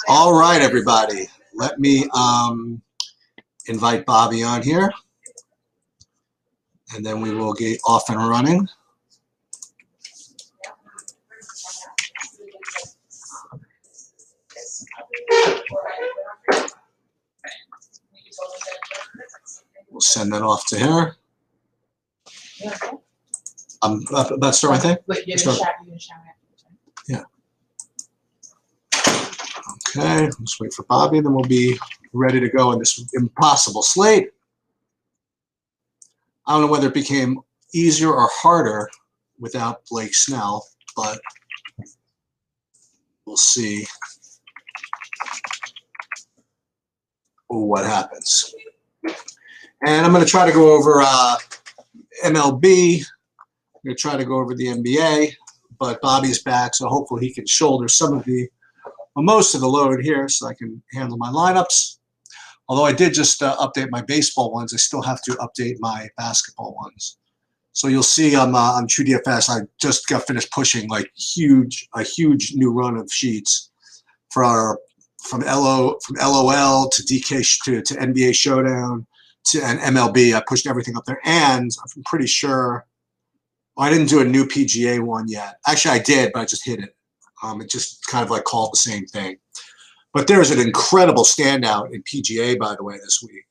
All right, everybody. Let me invite Bobby on here, and then we will get off and running. We'll send that off to her. I'm about to start my thing? Wait, you're going to shower afterwards, right? Yeah. Okay, let's wait for Bobby, and then we'll be ready to go in this impossible slate. I don't know whether it became easier or harder without Blake Snell, but we'll see what happens. And I'm going to try to go over MLB. I'm going to try to go over the NBA, but Bobby's back, so hopefully he can shoulder some of the, well, most of the load here so I can handle my lineups. Although I did just update my baseball ones, I still have to update my basketball ones. So you'll see on TrueDFS, I just got finished pushing like a huge new run of sheets from LOL to DK to NBA Showdown to and MLB. I pushed everything up there, and I'm pretty sure I didn't do a new PGA one yet. Actually, I did, but I just hit it. It just kind of like called the same thing. But there's an incredible standout in PGA, by the way, this week.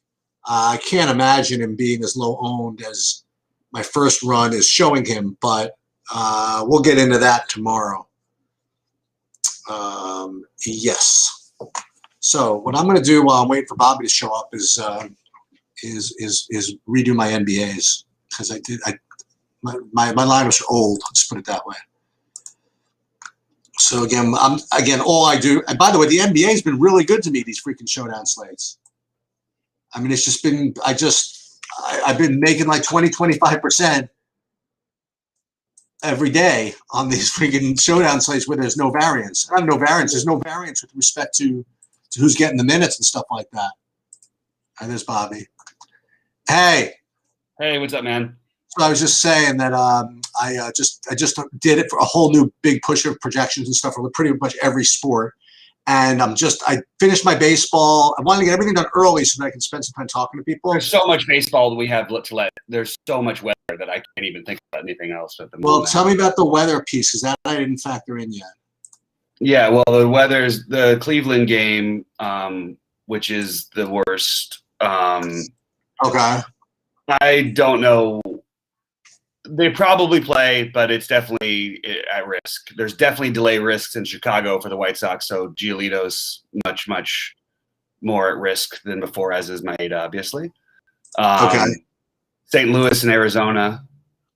I can't imagine him being as low owned as my first run is showing him, but we'll get into that tomorrow. Yes. So what I'm going to do while I'm waiting for Bobby to show up is redo my NBAs, because my lineups are old. Let's put it that way. So again, all I do, and by the way, the NBA has been really good to me, these freaking showdown slates. I mean, it's just been, I've been making like 20-25% every day on these freaking showdown slates where there's no variance. I have no variance. There's no variance with respect to who's getting the minutes and stuff like that. And there's Bobby. Hey. Hey, what's up, man? So I was just saying that I just did it for a whole new big push of projections and stuff for pretty much every sport. And I finished my baseball. I wanted to get everything done early so that I can spend some time talking to people. There's so much baseball that we have to let. There's so much weather that I can't even think about anything else at the moment. Well, tell me about the weather piece, because that I didn't factor in yet. Yeah, well, the weather's the Cleveland game, which is the worst. Okay. I don't know. They probably play, but it's definitely at risk. There's definitely delay risks in Chicago for the White Sox, so Giolito's much, much more at risk than before, as is Maeda, obviously. Okay. St. Louis and Arizona,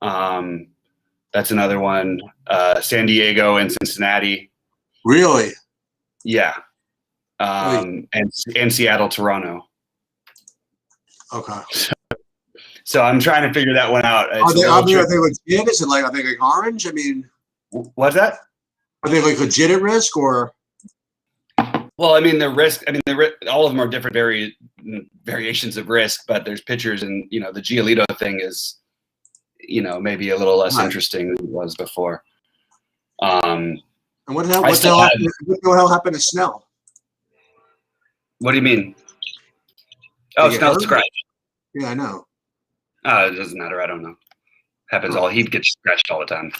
that's another one. San Diego and Cincinnati. Really? Yeah. And Seattle, Toronto. Okay. So I'm trying to figure that one out. Are they legit? Is it like, are they like orange? I mean, what's that? Are they like legit at risk or? Well, I mean, all of them are different variations of risk, but there's pitchers, and the Giolito thing is, maybe a little less interesting than it was before. And what the hell happened to Snell? What do you mean? Oh, Snell's scratched. Yeah, I know. It doesn't matter. I don't know. Happens all. He gets scratched all the time.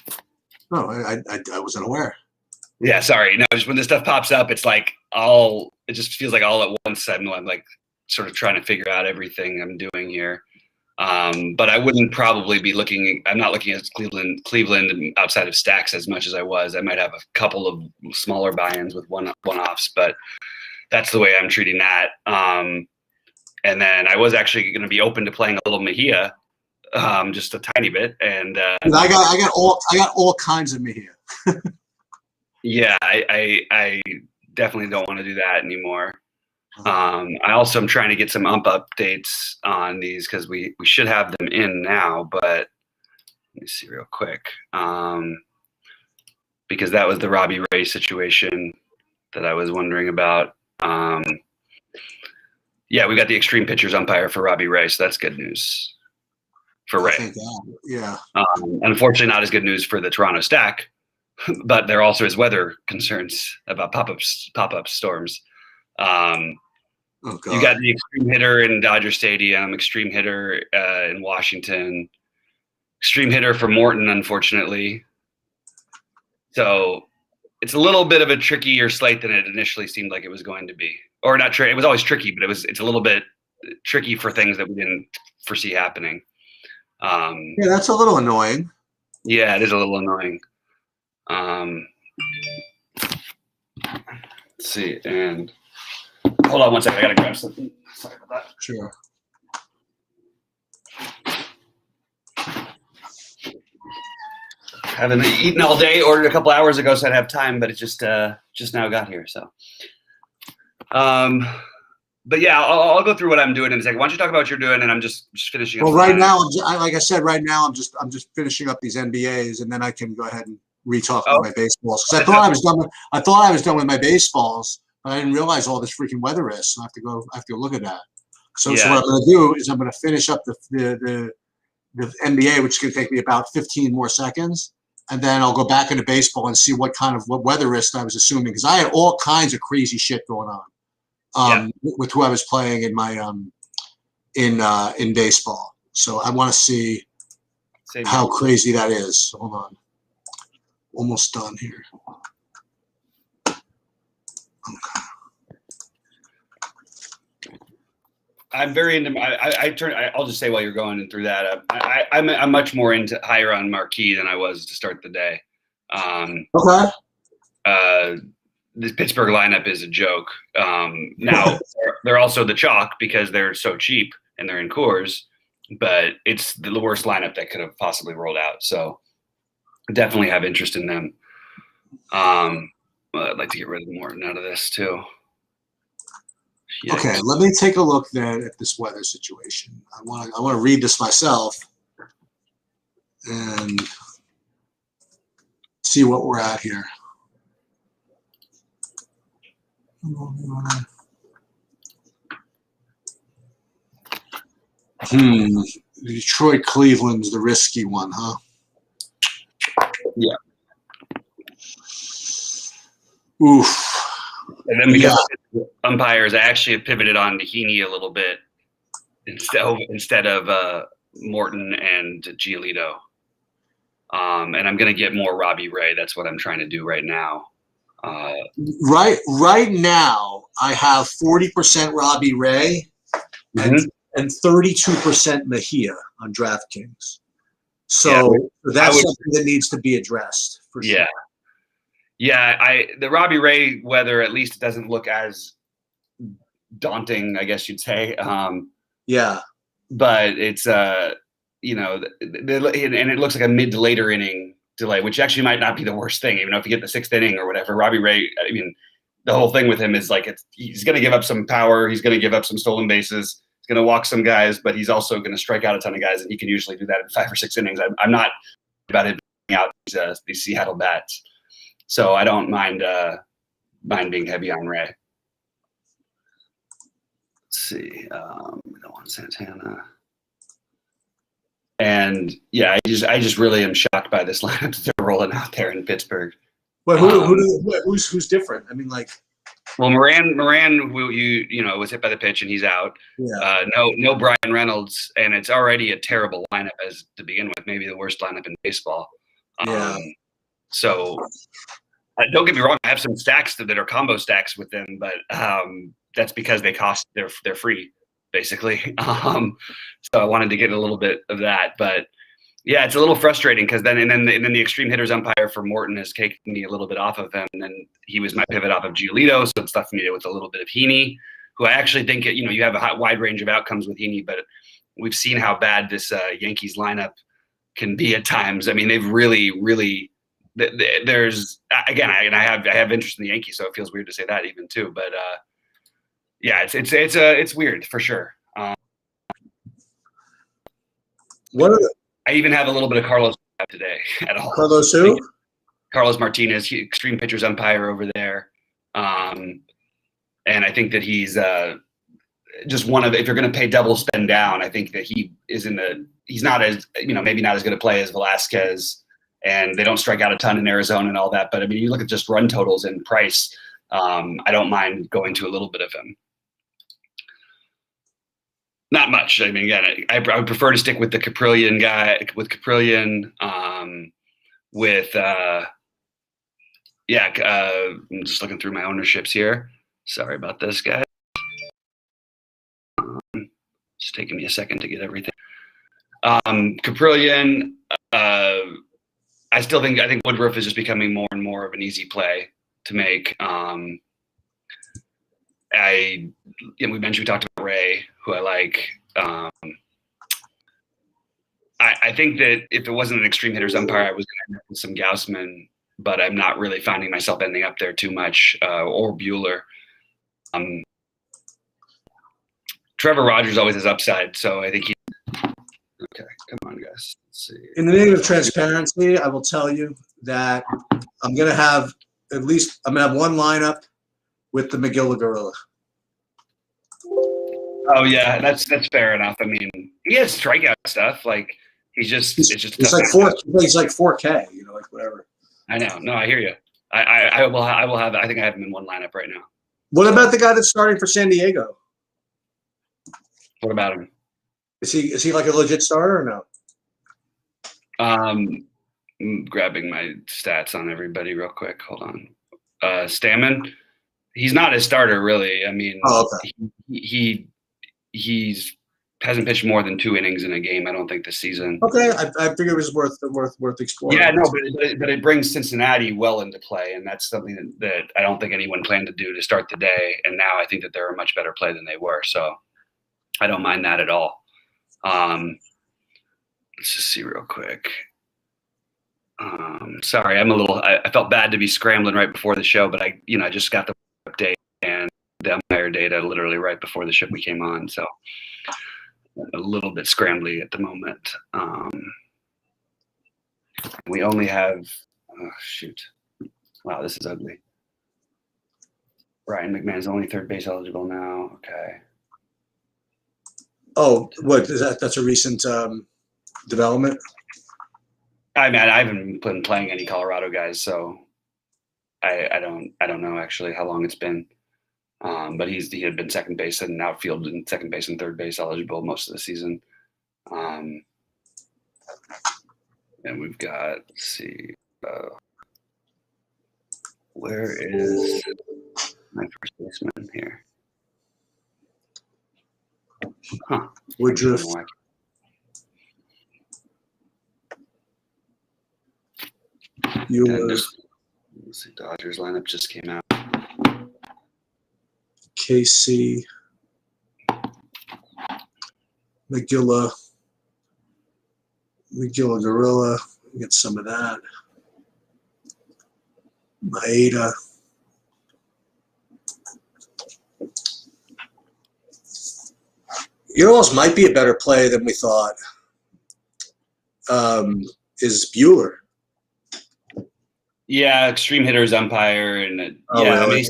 No, I wasn't aware. Yeah, sorry. No, just when this stuff pops up, it's like it just feels like all at once. I'm like sort of trying to figure out everything I'm doing here. But I wouldn't probably be I'm not looking at Cleveland outside of stacks as much as I was. I might have a couple of smaller buy-ins with one-offs, but that's the way I'm treating that. And then I was actually going to be open to playing a little Mejia, just a tiny bit. And I got all kinds of Mejia. Yeah, I definitely don't want to do that anymore. I also am trying to get some updates on these because we should have them in now, but let me see real quick. Because that was the Robbie Ray situation that I was wondering about. Yeah, we got the extreme pitchers umpire for Robbie Ray, so that's good news for Ray. Yeah. Unfortunately, not as good news for the Toronto stack, but there also is weather concerns about pop-up storms. Oh, God. You got the extreme hitter in Dodger Stadium, extreme hitter in Washington, extreme hitter for Morton, unfortunately. So it's a little bit of a trickier slate than it initially seemed like it was going to be. Or not tricky. It was always tricky, but it's a little bit tricky for things that we didn't foresee happening. Yeah, that's a little annoying. Yeah, it is a little annoying. Let's see, and hold on one second. I gotta grab something. Sorry about that. Sure. Haven't eaten all day. Ordered a couple hours ago, so I'd have time, but it just now got here. So, but yeah, I'll go through what I'm doing in a second. Why don't you talk about what you're doing, and I'm just finishing up. Well, right now, like I said, right now I'm just finishing up these NBAs, and then I can go ahead and re-talk about my baseballs. Because I thought I was done with my baseballs, but I didn't realize all this freaking weather is. So I have to go look at that. So what I'm going to do is I'm going to finish up the NBA, which is going to take me about 15 more seconds. And then I'll go back into baseball and see what weather risk I was assuming, because I had all kinds of crazy shit going on with who I was playing in my in baseball. So I want to see how crazy that is. So hold on, almost done here. Okay. I'm very into. I'll just say while you're going through that, I'm much more higher on Marquee than I was to start the day. Okay. This Pittsburgh lineup is a joke. Now they're also the chalk because they're so cheap and they're in Coors, but it's the worst lineup that could have possibly rolled out. So definitely have interest in them. I'd like to get rid of Morton out of this too. Yikes. Okay, let me take a look then at this weather situation. I want to read this myself and see what we're at here. Detroit Cleveland's the risky one, huh? Yeah. Oof. And then because umpires, I actually have pivoted on to Heaney a little bit instead of Morton and Giolito. And I'm going to get more Robbie Ray. That's what I'm trying to do right now. Right now, I have 40% Robbie Ray and 32% Mejia on DraftKings. So that's something that needs to be addressed for sure. Yeah. Yeah, the Robbie Ray weather, at least it doesn't look as daunting, I guess you'd say. Yeah. But it's, and it looks like a mid to later inning delay, which actually might not be the worst thing, even though if you get the sixth inning or whatever. Robbie Ray, I mean, the whole thing with him is like he's going to give up some power. He's going to give up some stolen bases. He's going to walk some guys, but he's also going to strike out a ton of guys, and he can usually do that in 5 or 6 innings. I'm not about him being out these Seattle bats. So I don't mind being heavy on Ray. Let's see. We don't want Santana. And yeah, I just really am shocked by this lineup that they're rolling out there in Pittsburgh. But who's different? I mean, like. Well, Moran, who was hit by the pitch and he's out. Yeah. No Brian Reynolds, and it's already a terrible lineup as to begin with, maybe the worst lineup in baseball. Yeah. So don't get me wrong, I have some stacks that are combo stacks with them, but that's because they're free, basically. So I wanted to get a little bit of that, but yeah, it's a little frustrating because then the extreme hitters umpire for Morton has taken me a little bit off of him, and then he was my pivot off of Giolito, so it's left me with a little bit of Heaney, who I actually think you have a wide range of outcomes with Heaney, but we've seen how bad this Yankees lineup can be at times. I mean, they've really there's again, I have interest in the Yankees, so it feels weird to say that even too. But yeah, it's weird for sure. I even have a little bit of Carlos today at all. Carlos who? Carlos Martinez, extreme pitchers umpire over there, and I think that he's just one of. If you're going to pay double spend down, I think that he is he's not as maybe not as good a play as Velasquez and they don't strike out a ton in Arizona and all that. But I mean, you look at just run totals and price. I don't mind going to a little bit of him. Not much. I mean, again, I would prefer to stick with the Caprillion guy, with Caprillion, I'm just looking through my ownerships here. Sorry about this, guys. It's taking me a second to get everything. Caprillion, I think Woodruff is just becoming more and more of an easy play to make. We talked about Ray, who I like. I think that if it wasn't an extreme hitters umpire, I was going to end up with some Gaussman, but I'm not really finding myself ending up there too much, or Bueller. Trevor Rogers always has upside, so I think okay, come on, guys. Let's see. In the name of transparency, I will tell you that I'm going to have one lineup with the McGill Gorilla. Oh yeah, that's fair enough. I mean, he has strikeout stuff. Like he's like 4K, like whatever. I know. No, I hear you. I will have. I think I have him in one lineup right now. What about the guy that's starting for San Diego? What about him? Is he like a legit starter or no? I'm grabbing my stats on everybody real quick. Hold on. Stammen, he's not a starter really. I mean, he hasn't pitched more than 2 innings in a game, I don't think, this season. Okay, I figured it was worth exploring. Yeah, no, but it brings Cincinnati well into play, and that's something that I don't think anyone planned to do to start the day. And now I think that they're a much better play than they were. So I don't mind that at all. Let's just see real quick. Sorry, I felt bad to be scrambling right before the show, but I just got the update and the umpire data literally right before the show we came on. So a little bit scrambly at the moment. We only have, wow, this is ugly. Ryan McMahon's only third base eligible now. Okay. Oh, what is that? That's a recent development. I mean, I haven't been playing any Colorado guys, so I don't know actually how long it's been. But he had been second base and outfield and second base and third base eligible most of the season. And we've got, let's see, where is my first baseman here? Huh. Woodruff. Let's see, Dodgers lineup just came out. KC, McGill Gorilla, get some of that. Maeda. Urals might be a better play than we thought. Is Bueller. Yeah, extreme hitters umpire, and really? I mean,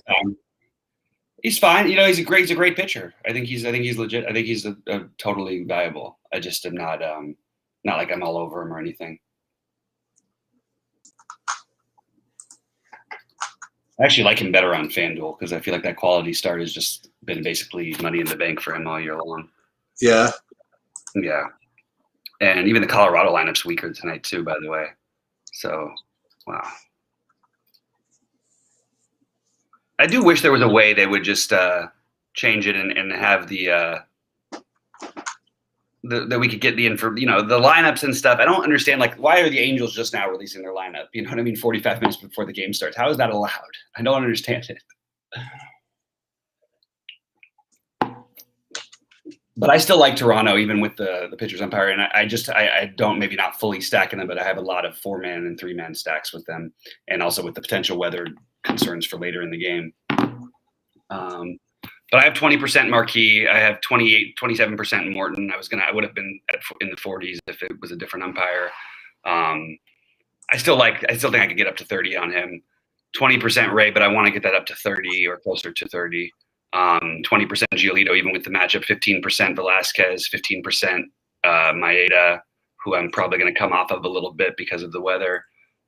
he's fine. He's a great pitcher. I think he's legit. I think he's a totally valuable. I just am not like I'm all over him or anything. I actually like him better on FanDuel because I feel like that quality start has just been basically money in the bank for him all year long. Yeah. Yeah. And even the Colorado lineup's weaker tonight too, by the way. So, wow. I do wish there was a way they would just change it and have that we could get the info, the lineups and stuff. I don't understand, like, why are the Angels just now releasing their lineup? You know what I mean? 45 minutes before the game starts. How is that allowed? I don't understand it. But I still like Toronto, even with the pitchers umpire. And I don't, maybe not fully stacking them, but I have a lot of 4-man and 3-man stacks with them. And also with the potential weather concerns for later in the game. But I have 20% Marquis. I have 27% Morton. I would have been in the 40s if it was a different umpire. I still think I could get up to 30 on him. 20% Ray, but I want to get that up to 30 or closer to 30. 20% Giolito, even with the matchup. 15% Velasquez. 15% Maeda, who I'm probably going to come off of a little bit because of the weather.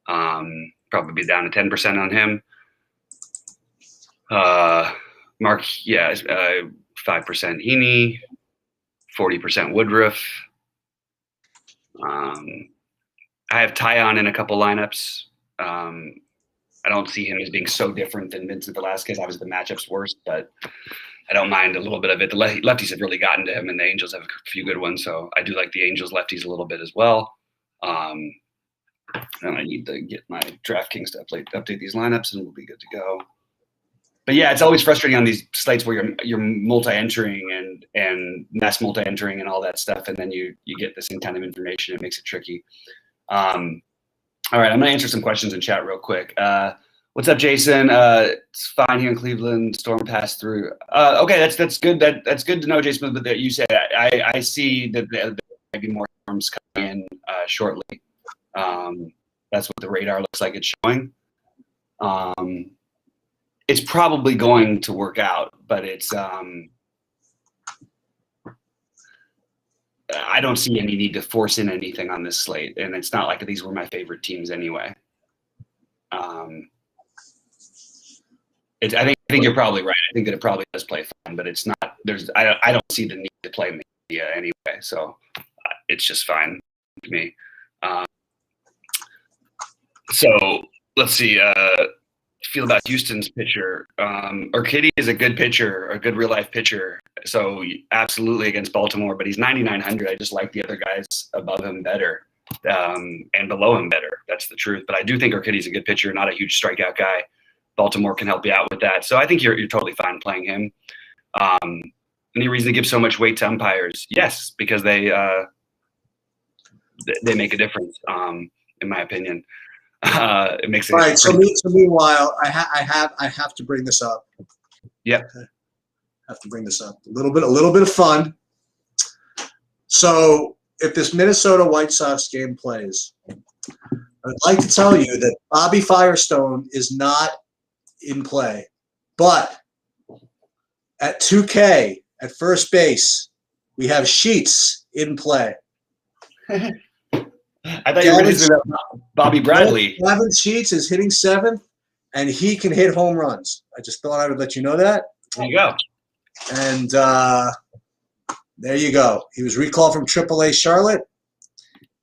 Probably be down to 10% on him. Mark, 5% Heaney, 40% Woodruff. I have Tyon in a couple lineups. I don't see him as being so different than Vincent Velasquez. Obviously, the matchup's worse, but I don't mind a little bit of it. The lefties have really gotten to him, and the Angels have a few good ones. So I do like the Angels lefties a little bit as well. And I need to get my DraftKings to update these lineups, and we'll be good to go. But yeah, it's always frustrating on these slates where you're multi-entering and mass multi-entering and all that stuff, and then you get this kind of information. It makes it tricky. All right, I'm gonna answer some questions in chat real quick. What's up, Jason? It's fine here in Cleveland. Storm passed through. Okay, that's good. That's good to know, Jason. But that you say I see that there might be more storms coming in shortly. That's what the radar looks like it's showing. It's probably going to work out, but it's I don't see any need to force in anything on this slate, and it's not like these were my favorite teams anyway. I think you're probably right. I think that it probably does play fine, but it's not. I don't see the need to play media anyway, so it's just fine to me. So let's see. Feel about Houston's pitcher. Urquidy is a good pitcher, a good real life pitcher. So absolutely against Baltimore, but he's 9,900. I just like the other guys above him better and below him better. That's the truth. But I do think Urquidy's a good pitcher, not a huge strikeout guy. Baltimore can help you out with that. So I think you're totally fine playing him. Any reason to give so much weight to umpires? Yes, because they make a difference, in my opinion. It makes it All right. So meanwhile, I have to bring this up. Yep. Okay. I have to bring this up. A little bit of fun. So if this Minnesota White Sox game plays, I'd like to tell you that Bobby Firestone is not in play, but at 2K at first base, we have Sheets in play. I thought you were going to say Bobby Bradley. Gavin Sheets is hitting 7th, and he can hit home runs. I just thought I would let you know that. There you go. And there you go. He was recalled from AAA Charlotte,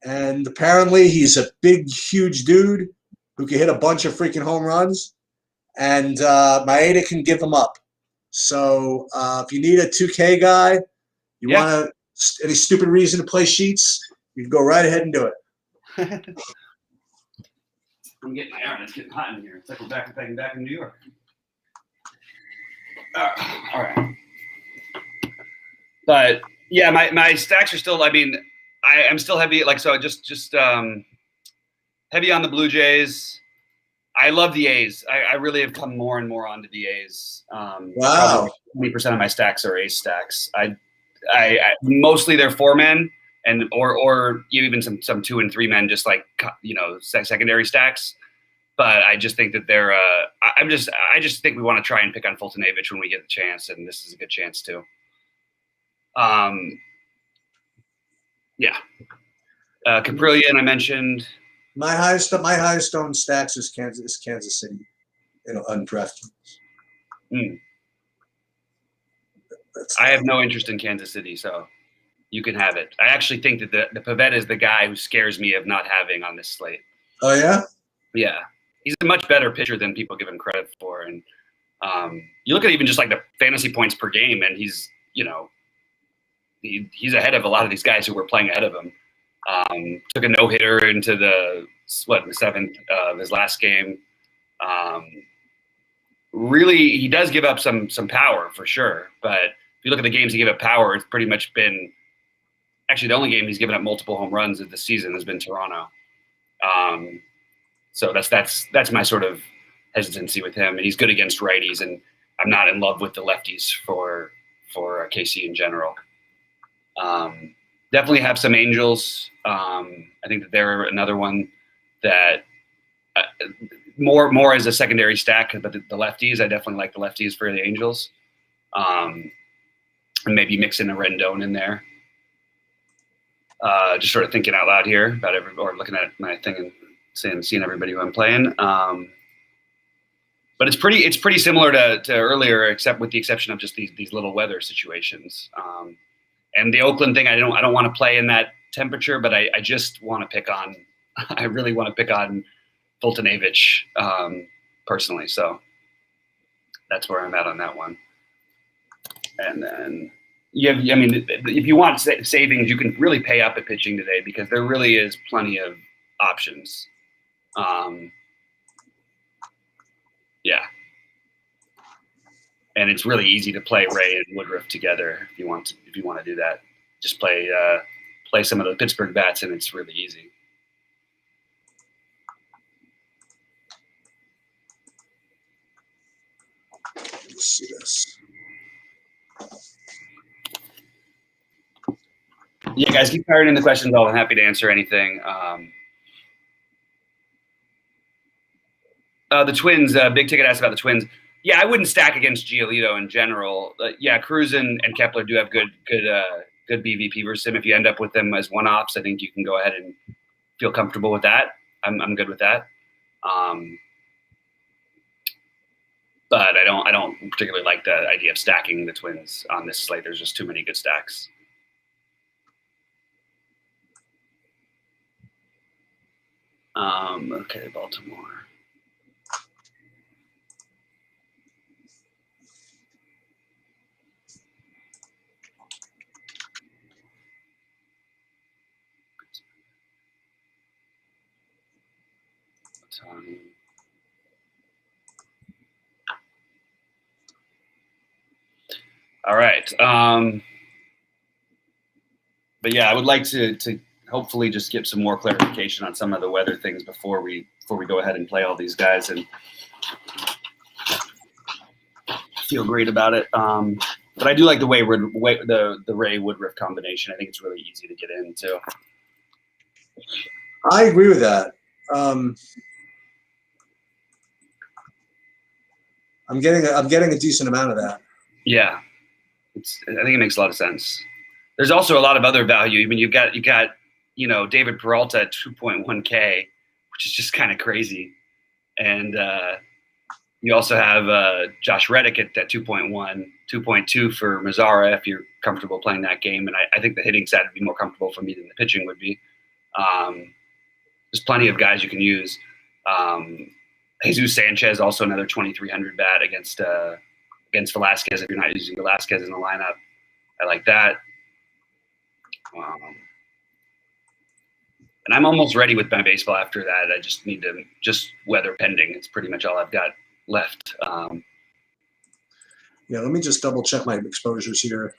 and apparently he's a big, huge dude who can hit a bunch of freaking home runs, and Maeda can give them up. So if you need a 2K guy, you want any stupid reason to play Sheets, you can go right ahead and do it. I'm getting my arm. It's getting hot in here. It's like we're back in New York. All right. But yeah, my stacks are still. I mean, I'm still heavy. Like so, just heavy on the Blue Jays. I love the A's. I really have come more and more onto the A's. Wow. 20% of my stacks are A's stacks. I mostly they're 4-man. And or even some 2 and 3 men, just like secondary stacks, but I just think that they're. I just think we want to try and pick on Fultonavich when we get the chance, and this is a good chance too. Caprillion I mentioned. My highest owned stacks is Kansas City, undrafted. I have no interest in Kansas City, so. You can have it. I actually think that the Pivetta is the guy who scares me of not having on this slate. Oh, yeah? Yeah. He's a much better pitcher than people give him credit for. And you look at even just like the fantasy points per game, and he's ahead of a lot of these guys who were playing ahead of him. Took a no-hitter into the 7th of his last game. Really, he does give up some power for sure. But if you look at the games he gave up power, it's pretty much been – actually, the only game he's given up multiple home runs of the season has been Toronto. So that's my sort of hesitancy with him. And he's good against righties, and I'm not in love with the lefties for KC in general. Definitely have some Angels. I think that they're another one that more as a secondary stack, but the lefties, I definitely like the lefties for the Angels. And maybe mix in a Rendon in there. Just sort of thinking out loud here about or looking at my thing seeing everybody who I'm playing. But it's pretty similar to earlier, except with the exception of just these little weather situations. And the Oakland thing, I don't want to play in that temperature, but I just want to pick on. I really want to pick on Fultonavich personally. So that's where I'm at on that one. And then I mean, if you want savings, you can really pay up at pitching today because there really is plenty of options. Yeah. And it's really easy to play Ray and Woodruff together if you want to do that. Just play some of the Pittsburgh bats, and it's really easy. Let's see this. Yeah, guys, keep firing in the questions. I'm happy to answer anything. The Twins, Big Ticket asked about the Twins. Yeah, I wouldn't stack against Giolito in general. Yeah, Cruz and Kepler do have good BVP versus him. If you end up with them as one-offs, I think you can go ahead and feel comfortable with that. I'm good with that. But I don't particularly like the idea of stacking the Twins on this slate. There's just too many good stacks. Okay, Baltimore. All right. But yeah, I would like to hopefully just get some more clarification on some of the weather things before we go ahead and play all these guys and feel great about it. But I do like the Ray Woodruff combination. I think it's really easy to get into. I agree with that. I'm getting a decent amount of that. Yeah, I think it makes a lot of sense. There's also a lot of other value. I mean, you got David Peralta at 2.1K, which is just kind of crazy, and you also have Josh Reddick at 2.1, 2.2 for Mazzara if you're comfortable playing that game. And I think the hitting side would be more comfortable for me than the pitching would be. There's plenty of guys you can use. Jesus Sanchez, also another 2,300 bat against Velasquez if you're not using Velasquez in the lineup. I like that. And I'm almost ready with my baseball after that. I just need to weather pending. It's pretty much all I've got left. Yeah, let me just double check my exposures here.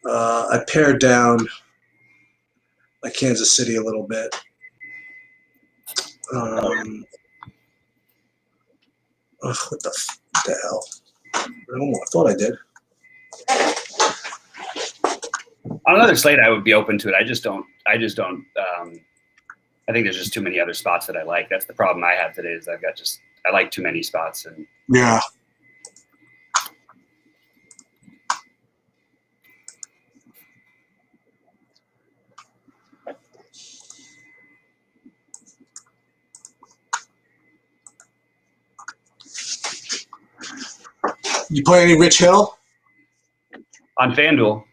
I pared down my Kansas City a little bit. What the hell? I thought I did. On another slate, I would be open to it. I just don't. I think there's just too many other spots that I like. That's the problem I have today. Is I like too many spots, and yeah. You play any Rich Hill? On FanDuel,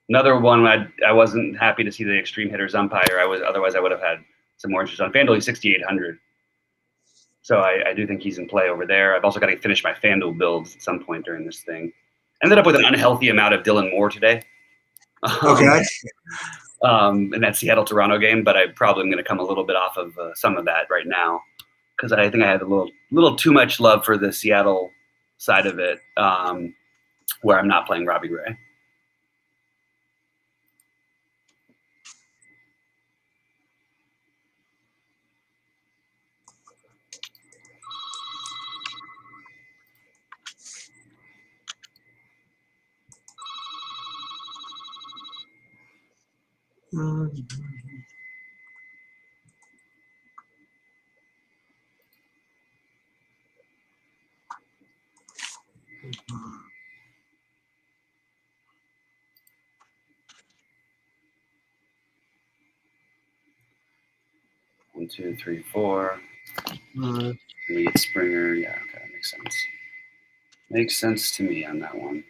another one I wasn't happy to see the extreme hitters umpire. Otherwise I would have had some more interest on FanDuel. He's 6,800, so I do think he's in play over there. I've also got to finish my FanDuel builds at some point during this thing. Ended up with an unhealthy amount of Dylan Moore today. Okay. In that Seattle-Toronto game, but I probably am going to come a little bit off of some of that right now because I think I had a little too much love for the Seattle side of it, where I'm not playing Robbie Ray. 2, 3, 4. Uh, We get Springer. Yeah, okay, that makes sense. Makes sense to me on that one.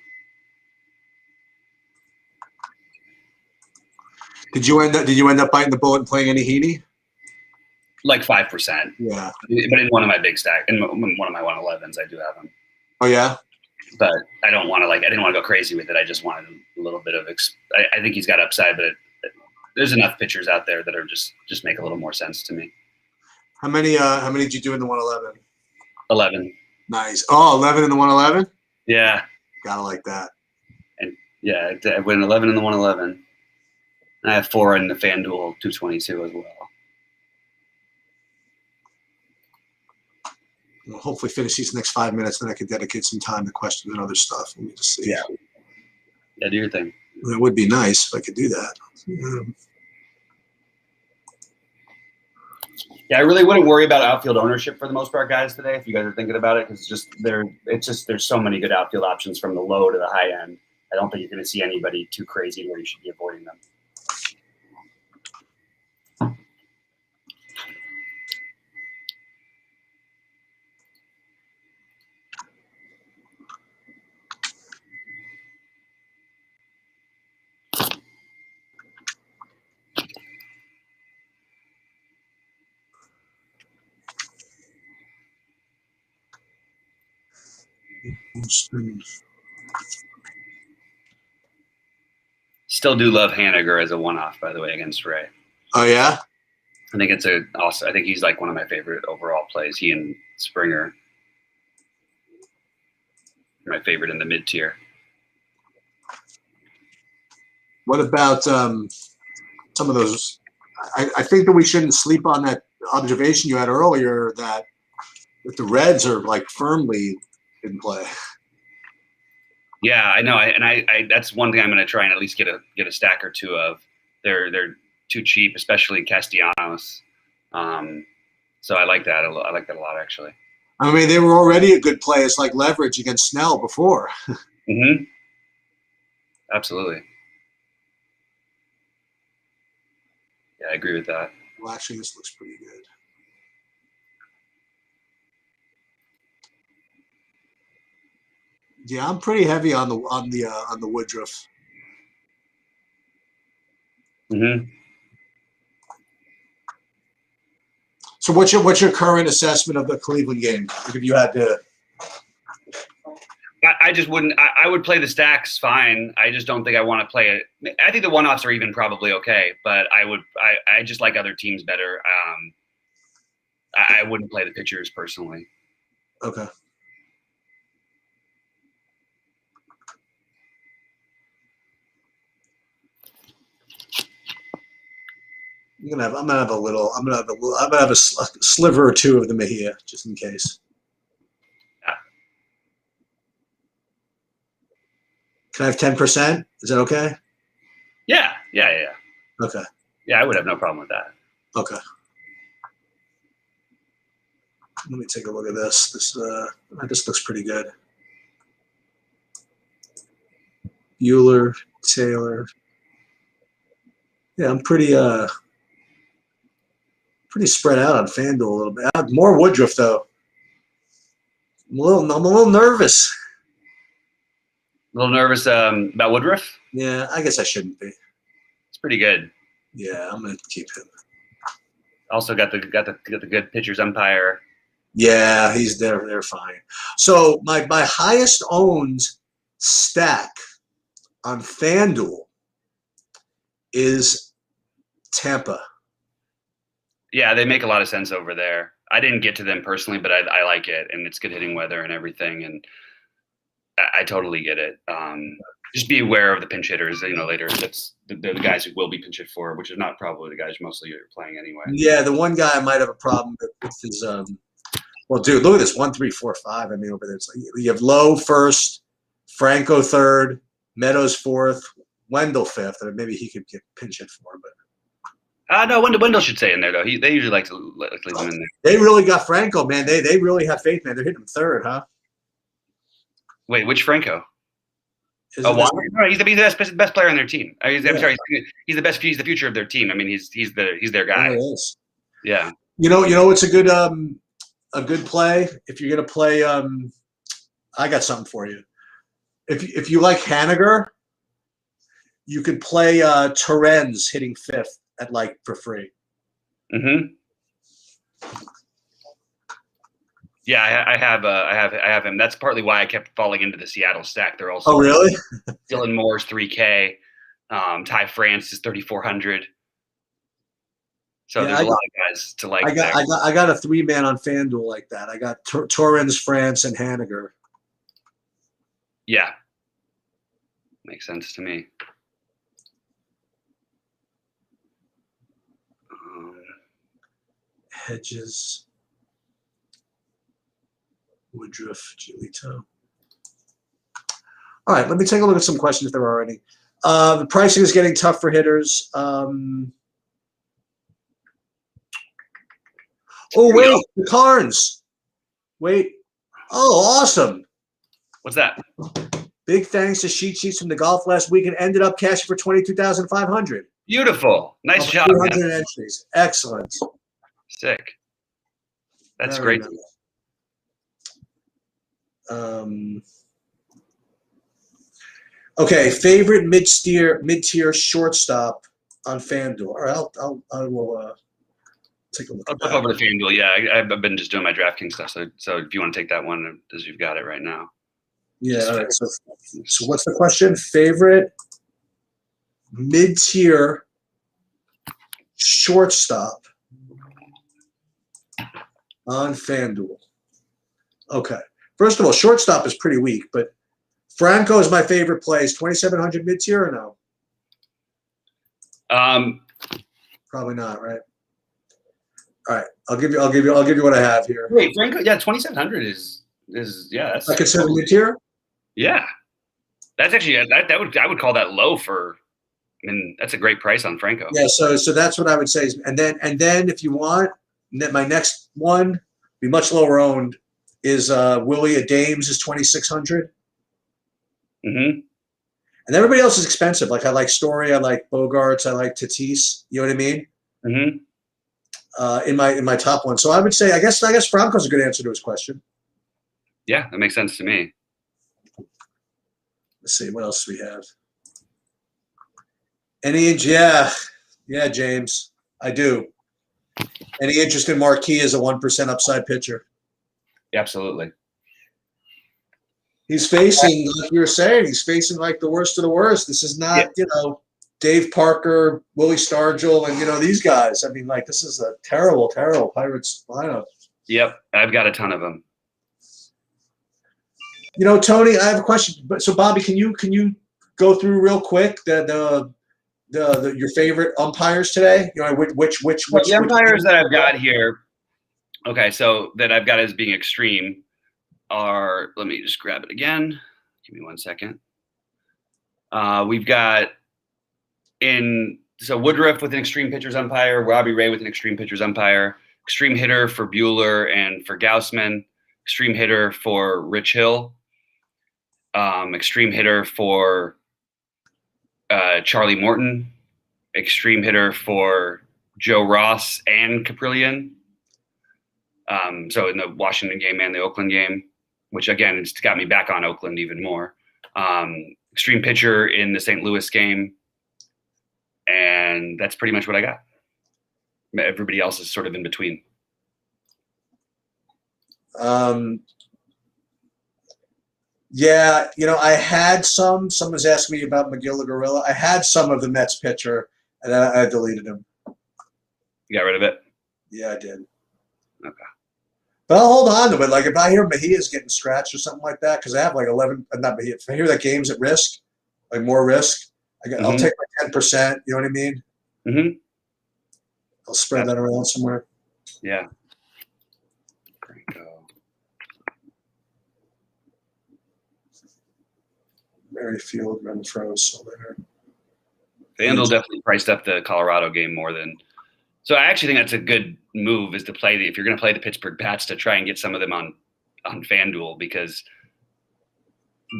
did you end up biting the bullet and playing any Heaney? Like 5%. Yeah. But in one of my big stack, in one of my 111s, I do have them. Oh yeah. But I don't want to I didn't want to go crazy with it. I just wanted a little bit of. I think he's got upside, but there's enough pitchers out there that are just make a little more sense to me. How many did you do in the 111? 11. Nice. Oh, 11 in the 111? Yeah. Gotta like that. And yeah, I went 11 in the 111. And I have 4 in the FanDuel 222 as well. We'll hopefully finish these next 5 minutes, then I can dedicate some time to questions and other stuff. Let me just see. Yeah. Yeah, do your thing. It would be nice if I could do that. Yeah, I really wouldn't worry about outfield ownership for the most part, guys, today, if you guys are thinking about it, because there's so many good outfield options from the low to the high end. I don't think you're going to see anybody too crazy where you should be avoiding them. Still do love Haniger as a one-off, by the way, against Ray. Oh yeah. I think I think he's like one of my favorite overall plays. He and Springer, my favorite in the mid tier. What about some of those? I think that we shouldn't sleep on that observation you had earlier that the Reds are like firmly in play. Yeah, I know, I that's one thing I'm going to try and at least get a stack or two of. They're too cheap, especially Castellanos. So I like that. I like that a lot, actually. I mean, they were already a good play. It's like leverage against Snell before. Mm-hmm. Absolutely. Yeah, I agree with that. Well, actually, this looks pretty good. Yeah, I'm pretty heavy on the Woodruff. Mm-hmm. So what's your current assessment of the Cleveland game? If you had to, I just wouldn't. I would play the stacks fine. I just don't think I want to play it. I think the one-offs are even probably okay, but I just like other teams better. I wouldn't play the pitchers personally. okay. I'm gonna have a sliver or two of the Mejia just in case. Yeah. Can I have 10%? Is that okay? Yeah. Okay. Yeah, I would have no problem with that. Okay. Let me take a look at this. This looks pretty good. Bueller, Taylor. Yeah, I'm pretty spread out on FanDuel a little bit. I have more Woodruff though. I'm a little nervous. A little nervous about Woodruff. Yeah, I guess I shouldn't be. It's pretty good. Yeah, I'm gonna keep him. Also got the good pitchers umpire. Yeah, they're fine. So my highest owned stack on FanDuel is Tampa. Yeah, they make a lot of sense over there. I didn't get to them personally, but I like it, and it's good hitting weather and everything, and I totally get it. Just be aware of the pinch hitters. Later that's the guys who will be pinch hit for, which is not probably the guys mostly you're playing anyway. Yeah, the one guy I might have a problem with is well, dude, look at this 1, 3, 4, 5. I mean, over there, it's like you have Lowe first, Franco third, Meadows fourth, Wendell fifth, or maybe he could get pinch hit for, but. No, Wendell should stay in there though. They usually like to leave him in there. They really got Franco, man. They really have faith, man. They're hitting him third, huh? Wait, which Franco? Isn't No, that- he's the best player on their team. I'm sorry, he's the best. He's the future of their team. I mean, he's their guy. Oh, it is. Yeah. You know what's a good play if you're gonna play. I got something for you. If you like Haniger, you could play Torrens hitting fifth at like for free. Mm-hmm. Yeah, I have him. That's partly why I kept falling into the Seattle stack. They're also Oh, really? Dylan Moore's 3K, Ty France is 3,400. So there's a lot of guys to like. I got a 3-man on FanDuel like that. I got Torrens, France, and Haniger. Yeah, makes sense to me. Hedges, Woodruff, Giolito. All right, let me take a look at some questions if there are any. The pricing is getting tough for hitters. Oh, wait, the Carnes. Wait. Oh, awesome. What's that? Big thanks to Sheet Sheets from the golf last week and ended up cashing for 22,500. Beautiful. Nice job. 200 entries. Excellent. Sick. That's Very great. Nice. Okay, favorite mid-tier shortstop on FanDuel. All right, I will take a look. I'll at flip that. over to FanDuel. Yeah, I've been just doing my DraftKings stuff. So if you want to take that one, as you've got it right now. Yeah. All right. So what's the question? Favorite mid-tier shortstop on FanDuel. Okay. First of all, shortstop is pretty weak, but Franco is my favorite play. Is 2,700 mid-tier or no? Probably not, right? All right. I'll give you what I have here. Wait, Franco. Yeah, 2,700 is yeah. That's I consider mid-tier. Yeah, that's actually I would call that low for. I mean, that's a great price on Franco. Yeah. So that's what I would say. And then if you want, my next one be much lower owned is Willie Adames is 2,600. Mm-hmm. And everybody else is expensive. Like I like Story, I like Bogarts, I like Tatis. You know what I mean? Mm-hmm. In my top one. So I would say I guess Franco's a good answer to his question. Yeah, that makes sense to me. Let's see what else we have. Yeah, James, I do. Any interest in Marquis as a 1% upside pitcher? Absolutely. He's facing, like you were saying, he's facing like the worst of the worst. This is not, Dave Parker, Willie Stargell, and these guys. I mean, like this is a terrible, terrible Pirates lineup. Yep, I've got a ton of them. Tony, I have a question. So, Bobby, can you go through real quick your favorite umpires today? Which the umpires that I've got here. Okay, so that I've got as being extreme are. Let me just grab it again. Give me 1 second. We've got Woodruff with an extreme pitchers umpire, Robbie Ray with an extreme pitchers umpire, extreme hitter for Bueller and for Gaussman, extreme hitter for Rich Hill, extreme hitter for Charlie Morton, extreme hitter for Joe Ross and Caprillion. So in the Washington game and the Oakland game, which again, it's got me back on Oakland even more. Extreme pitcher in the St. Louis game. And that's pretty much what I got. Everybody else is sort of in between. Yeah, I had some. Someone's asking me about McGill Gorilla. I had some of the Mets pitcher, and then I deleted him. You got rid of it? Yeah, I did. Okay. But I'll hold on to it. Like if I hear Mejia's getting scratched or something like that, because I have like 11. Not Mejia. If I hear that game's at risk, like more risk, I'll take my 10%. You know what I mean? Mm-hmm. I'll spread that around somewhere. Yeah. Merrifield, Renfroe, Soler. FanDuel definitely priced up the Colorado game more than. So I actually think that's a good move is to play if you're going to play the Pittsburgh Pats to try and get some of them on FanDuel because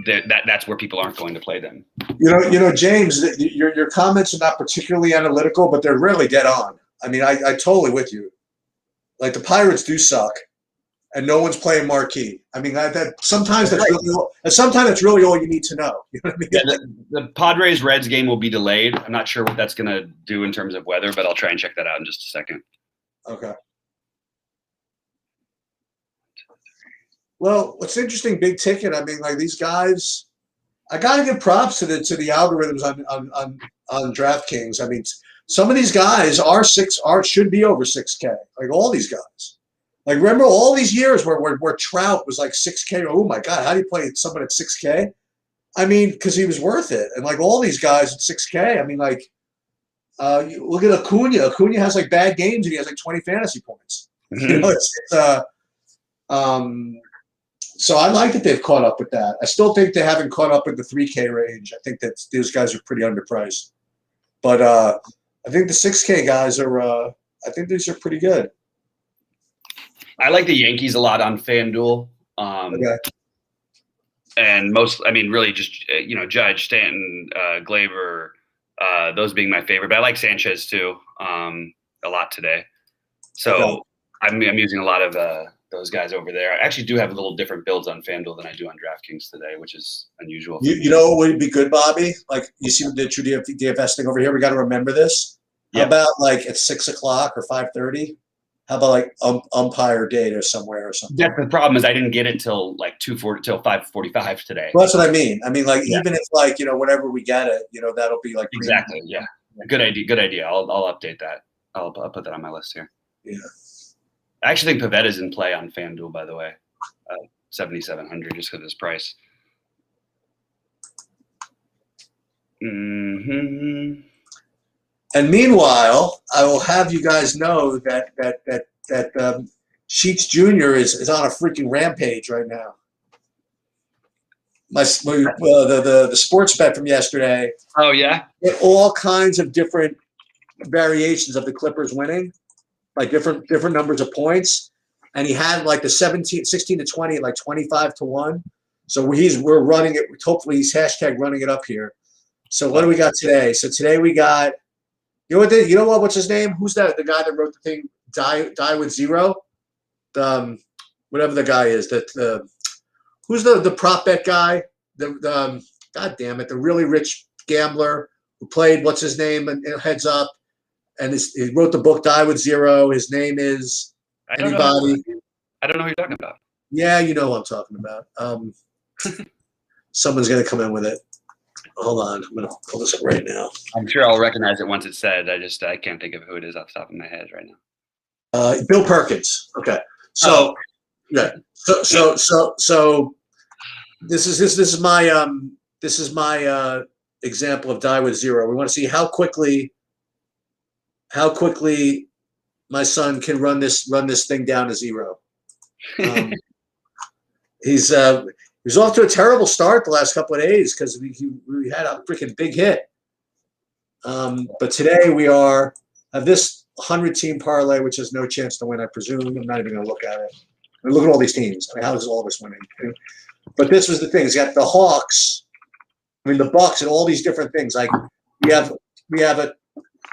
that's where people aren't going to play them. James, your comments are not particularly analytical, but they're really dead on. I mean, I totally with you. Like the Pirates do suck, and no one's playing marquee. I mean, sometimes that's really all you need to know. You know what I mean? Yeah, the Padres Reds game will be delayed. I'm not sure what that's going to do in terms of weather, but I'll try and check that out in just a second. Okay. Well, what's interesting, big ticket. I mean, like these guys, I got to give props to the algorithms on DraftKings. I mean, some of these guys should be over 6K. Like all these guys. Like remember all these years where Trout was like 6K. Oh my God, how do you play someone at 6K? I mean, because he was worth it. And like all these guys at 6K. I mean, like look at Acuna. Acuna has like bad games and he has like 20 fantasy points. Mm-hmm. You know, so I like that they've caught up with that. I still think they haven't caught up in the 3K range. I think that those guys are pretty underpriced. But I think the 6K guys are I think these are pretty good. I like the Yankees a lot on FanDuel. Okay. And really just, Judge, Stanton, Glaber, those being my favorite. But I like Sanchez too a lot today. So Okay. I'm using a lot of those guys over there. I actually do have a little different builds on FanDuel than I do on DraftKings today, which is unusual. You know what would be good, Bobby? Like you see the true DFS thing over here. We got to remember this. How about like at 6 o'clock or 5:30? How about like umpire date or somewhere or something? Yeah, the problem is I didn't get it till like 5:45 today. Well, that's what I mean. I mean, like even if like whenever we get it, that'll be like exactly. Yeah, good idea. I'll update that. I'll put that on my list here. Yeah. I actually think Pavetta's in play on FanDuel, by the way, 7,700 just because of his price. Mm-hmm. And meanwhile, I will have you guys know that Sheets Jr. is on a freaking rampage right now. The sports bet from yesterday. Oh yeah. All kinds of different variations of the Clippers winning, like different numbers of points, and he had like the 16 to 20, like 25 to 1. So we're running it. Hopefully, he's hashtag running it up here. So what do we got today? So today we got. You know what? What's his name? Who's that? The guy that wrote the thing, Die with Zero? Whatever the guy is. Who's the prop bet guy? God damn it! The really rich gambler who played what's his name and Heads Up, and he wrote the book Die with Zero. His name is anybody? I don't know who you're talking about. Yeah, you know who I'm talking about. Someone's gonna come in with it. Hold on, I'm gonna pull this up right now. I'm sure I'll recognize it once it's said. I can't think of who it is off the top of my head right now. Bill Perkins. Okay, so yeah, so this is my example of Die with Zero. We want to see how quickly my son can run this thing down to zero. He's off to a terrible start the last couple of days because we had a freaking big hit. But today we have this 100-team parlay, which has no chance to win, I presume. I'm not even going to look at it. I mean, look at all these teams. I mean, how is all this winning? But this was the thing. It's got the Hawks, the Bucks, and all these different things. Like we have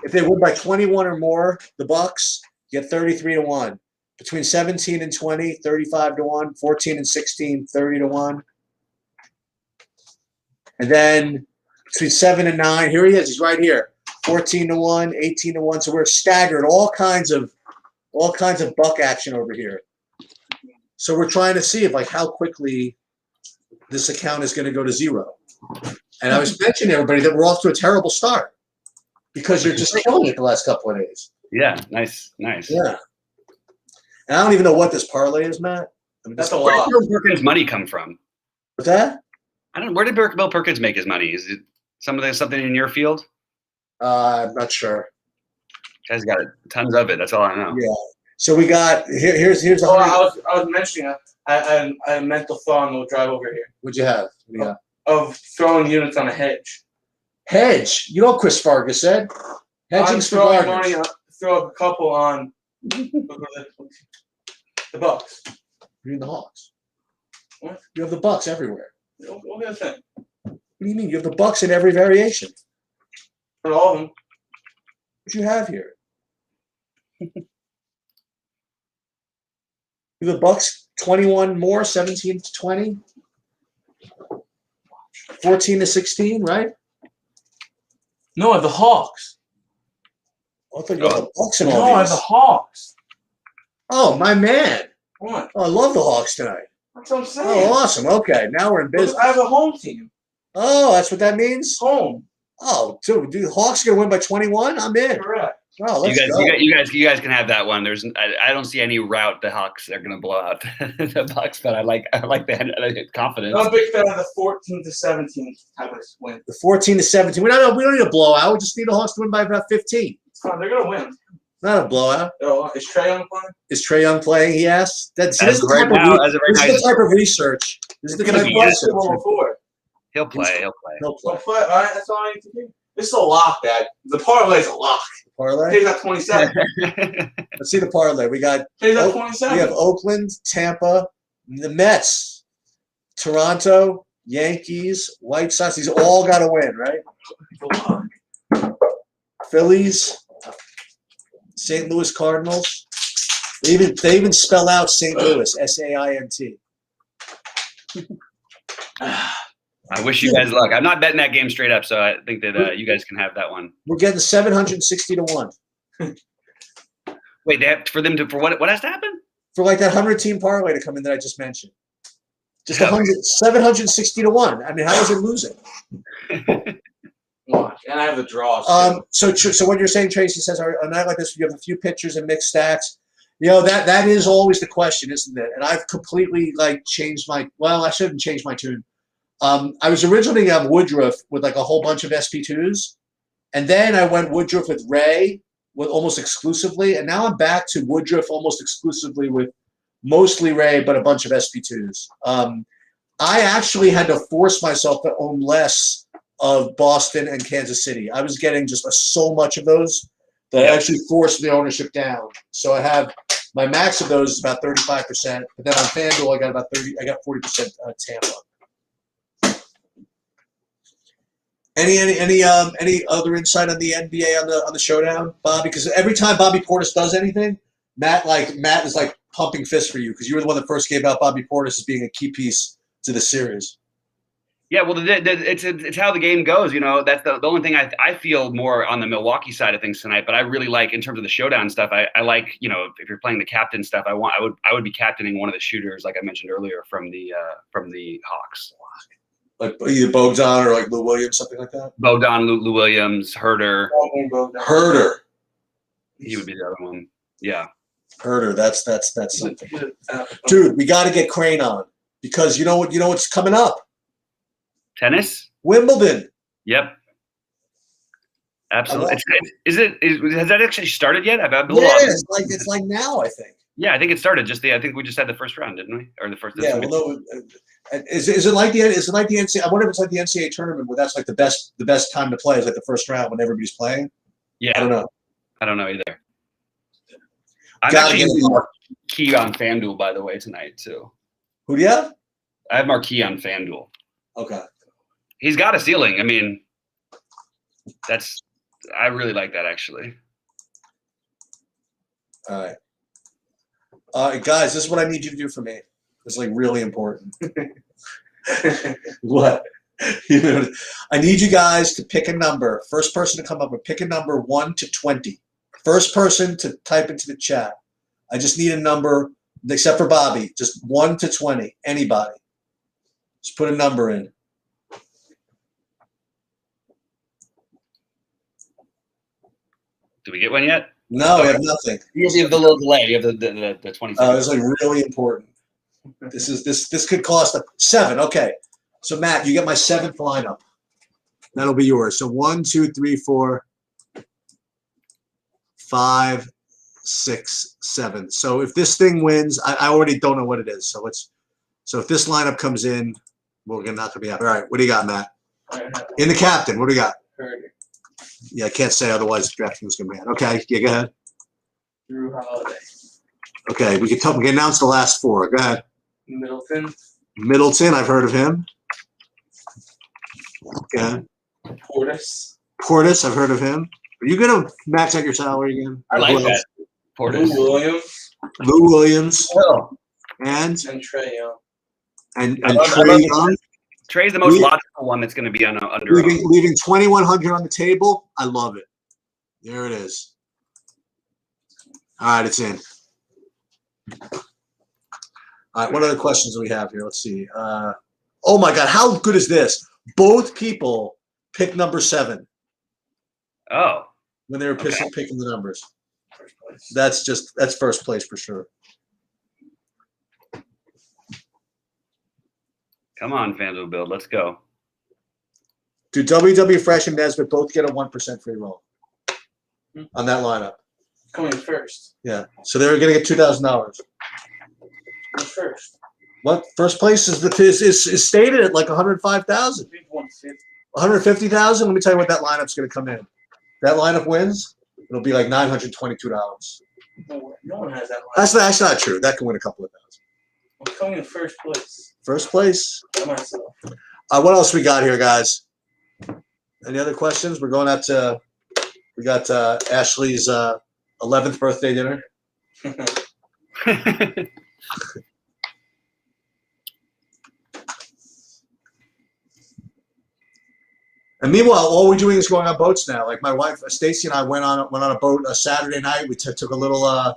if they win by 21 or more, the Bucks get 33 to 1. Between 17 and 20, 35 to 1. 14 and 16, 30 to 1. And then between 7 and 9, here he is. He's right here. 14 to 1, 18 to 1. So we're staggered. All kinds of buck action over here. So we're trying to see how quickly this account is going to go to zero. And I was mentioning to everybody that we're off to a terrible start because you're just killing it the last couple of days. Yeah, nice. Yeah. And I don't even know what this parlay is, Matt. That's a lot. Where did Bill Perkins' money come from? What's that? I don't know. Where did Bill Perkins make his money? Is it something in your field? I'm not sure. Guy's got tons of it. That's all I know. Yeah. So we got here's a I was mentioning I had a mental thought, and we'll drive over here. What'd you have? Yeah. Of throwing units on a hedge. Hedge. You know what Chris Fargus said? Hedging's for throwing Vargas. money. Throw a couple on the Bucks. You're in the Hawks. What? You have the Bucks everywhere. What do you think? What do you mean? You have the Bucks in every variation. For all of them. What you have here? Do the Bucks 21 more, 17 to 20, 14 to 16, right? No, I have the Hawks. I thought you had the Bucks and all No, I have these. the Hawks. Oh, my man. What? Oh, I love the Hawks tonight. That's what I'm saying. Oh, awesome. Okay, now we're in Look, business. I have a home team. Oh, that's what that means? Home. Oh, dude, the Hawks going to win by 21? I'm in. Correct. Oh, let's go. You guys can have that one. I don't see any route the Hawks are going to blow out the Bucks, but I like the confidence. I'm a big fan of the 14 to 17 type of win. The 14 to 17. We don't need a blowout. We just need the Hawks to win by about 15. It's fine. They're gonna win. Not a blowout. Is Trae Young playing? Is Trae Young playing? He asked. This As is of the right type now, of as of right this now, is the type of research. This is the He's type gonna of be research. Basketball before. He'll play. He'll play. He'll Well, play. all right, that's all I need to do. This is a lock, Dad. The parlay's a lock. Parlay. Today's got 27. Let's see the parlay. We got Today's got we 27. have Oakland, Tampa, the Mets, Toronto, Yankees, White Sox. These all got to win, right? Phillies, St. Louis Cardinals. They even spell out St. Louis, SAINT. I wish you guys luck. I'm not betting that game straight up, so I think that you guys can have that one. We're getting 760 to 1 Wait, they have for what has to happen? for like that 100-team parlay to come in that I just mentioned. Just Yeah. 760 to 1. I mean, how is it losing? Watch. And I have the draws. So what you're saying, Tracy, says a night like this, you have a few pitchers and mixed stacks. You know, that is always the question, isn't it? And I've completely changed my. Well, I shouldn't change my tune. I was originally Woodruff with like a whole bunch of SP2s, and then I went Woodruff with Ray with almost exclusively, and now I'm back to Woodruff almost exclusively with mostly Ray, but a bunch of SP2s. I actually had to force myself to own less of Boston and Kansas City. I was getting just so much of those that I actually forced the ownership down. So I have my max of those is about 35%, but then on FanDuel I got about 30. I got 40% Tampa. Any other insight on the NBA on the showdown, Bob? Because every time Bobby Portis does anything, Matt is like pumping fists for you because you were the one that first gave out Bobby Portis as being a key piece to the series. Yeah, well, it's how the game goes. You know, that's the only thing I feel more on the Milwaukee side of things tonight. But I really like in terms of the showdown stuff. I like, you know, if you're playing the captain stuff, I would be captaining one of the shooters like I mentioned earlier from the Hawks. Like either Bogdan or like Lou Williams, something like that. Bogdan, Lou Williams, Herder. Herder. He would be the other one. Yeah. Herder. That's something. Dude, we got to get Crane on because you know what's coming up. Tennis. Wimbledon. Yep. Absolutely. Has that actually started yet? It's like now, I think. Yeah, I think it started. I think we just had the first round, didn't we? Or the first. Yeah. Well, no. Is it like the NCAA? I wonder if it's like the NCAA tournament where that's like the best time to play is like the first round when everybody's playing. Yeah. I don't know. I don't know either. I'm Gotta actually get using it. Marquee on FanDuel, by the way, tonight too. Who do you have? I have Marquee on FanDuel. Okay. He's got a ceiling. I mean, I really like that actually. All right. Guys, this is what I need you to do for me. It's like really important. What? I need you guys to pick a number. First person to come up with pick a number 1 to 20. First person to type into the chat. I just need a number, except for Bobby, just 1 to 20. Anybody. Just put a number in. Do we get one yet? No, we have nothing. You have the little delay. You have the 20 seconds. It's like really important. This could cost 7. Okay. So Matt, you get my 7th lineup. That'll be yours. So 1, 2, 3, 4, 5, 6, 7. So if this thing wins, I already don't know what it is. So if this lineup comes in, we're not gonna be happy. All right, what do you got, Matt? In the captain, what do you got? Yeah, I can't say otherwise. DraftKings is gonna be mad. Okay, yeah, go ahead. Drew Holiday. Okay, we can announce the last 4. Go ahead. Middleton. Middleton, I've heard of him. Okay. Portis, I've heard of him. Are you gonna max out your salary again? I like that. Lou Portis. Williams. Lou Williams. Oh, and Trey Young. and I love Trey Young. Trey's the most We- logical one that's going to be under. Leaving 2,100 on the table. I love it. There it is. All right, it's in. All right, what other questions do we have here? Let's see. Oh my God, how good is this? Both people picked number 7 Oh, when they were Okay. picking the numbers. First place. That's first place for sure. come on, FanDuel Build. Let's go. Do WW Fresh and Nesbitt both get a 1% free roll on that lineup? Coming first. Yeah. So they're going to get $2,000. Who's first? What first place is stated at like 105,000, Big 150. 150,000. Let me tell you what that lineup's going to come in. That lineup wins. It'll be like $922. No one has that line. That's not true. That can win a couple of thousand. I'm coming in first place. First place. By myself. What else we got here, guys? Any other questions? We're going out to. We got Ashley's 11th birthday dinner. And meanwhile, all we're doing is going on boats now. Like my wife Stacy and I went on a boat a Saturday night. We took a little.